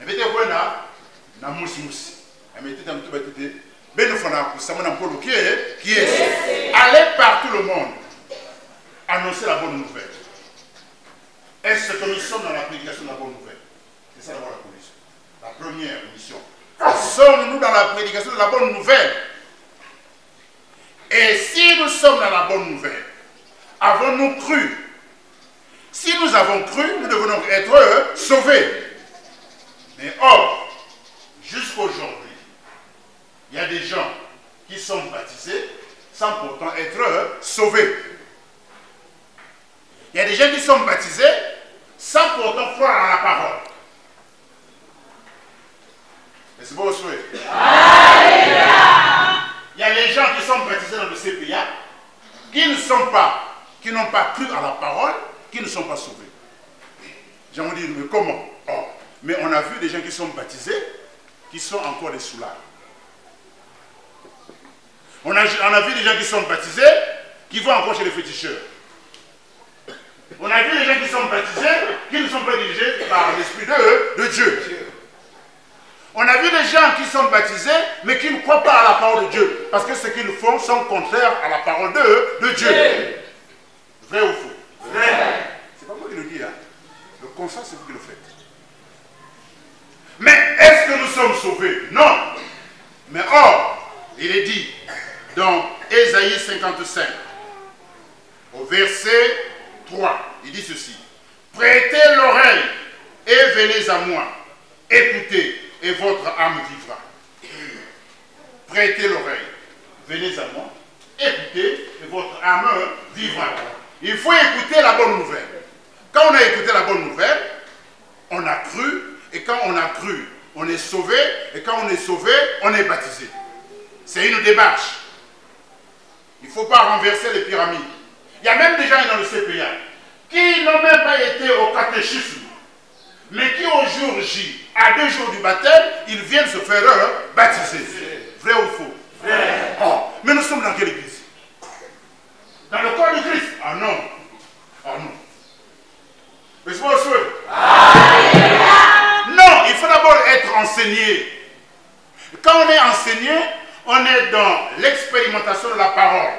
Mais na musi. Qui est aller par tout le monde, annoncer la bonne nouvelle. Est-ce que nous sommes dans la prédication de la bonne nouvelle? C'est ça d'abord la condition. La première mission. Sommes-nous dans la prédication de la bonne nouvelle? Et si nous sommes dans la bonne nouvelle, avons-nous cru? Si nous avons cru, nous devons être sauvés. Mais or, jusqu'aujourd'hui, il y a des gens qui sont baptisés sans pourtant être sauvés. Il y a des gens qui sont baptisés sans pourtant croire à la parole. C'est beau souhait. Il y a les gens qui sont baptisés dans le CPA qui n'ont pas cru à la parole, qui ne sont pas sauvés. J'ai envie de dire, mais comment? Oh. Mais on a vu des gens qui sont baptisés, qui sont encore des soulards. On a vu des gens qui sont baptisés, qui vont encore chez les féticheurs. On a vu des gens qui sont baptisés, qui ne sont pas dirigés par l'Esprit de Dieu. On a vu des gens qui sont baptisés, mais qui ne croient pas à la parole de Dieu. Parce que ce qu'ils font sont contraires à la parole de Dieu. Vrai ou faux? Vrai. C'est pas moi qui le dis, hein. Le constat, c'est vous qui le faites. Mais est-ce que nous sommes sauvés? Non. Mais or, il est dit dans Ésaïe 55, au verset 3, il dit ceci: prêtez l'oreille et venez à moi, écoutez et votre âme vivra. Prêtez l'oreille, venez à moi, écoutez et votre âme vivra. Il faut écouter la bonne nouvelle. Quand on a écouté la bonne nouvelle, on a cru, et quand on a cru, on est sauvé, et quand on est sauvé, on est baptisé. C'est une démarche. Il ne faut pas renverser les pyramides. Il y a même des gens dans le CPA qui n'ont même pas été au catéchisme, mais qui au jour J, à 2 jours du baptême, ils viennent se faire baptiser. Vrai ou faux? Vrai. Oh, mais nous sommes dans quelle église? Dans le corps du Christ? Ah non. Ah non. Mais c'est pas le souhait. Non, il faut d'abord être enseigné. Quand on est enseigné, on est dans l'expérimentation de la parole.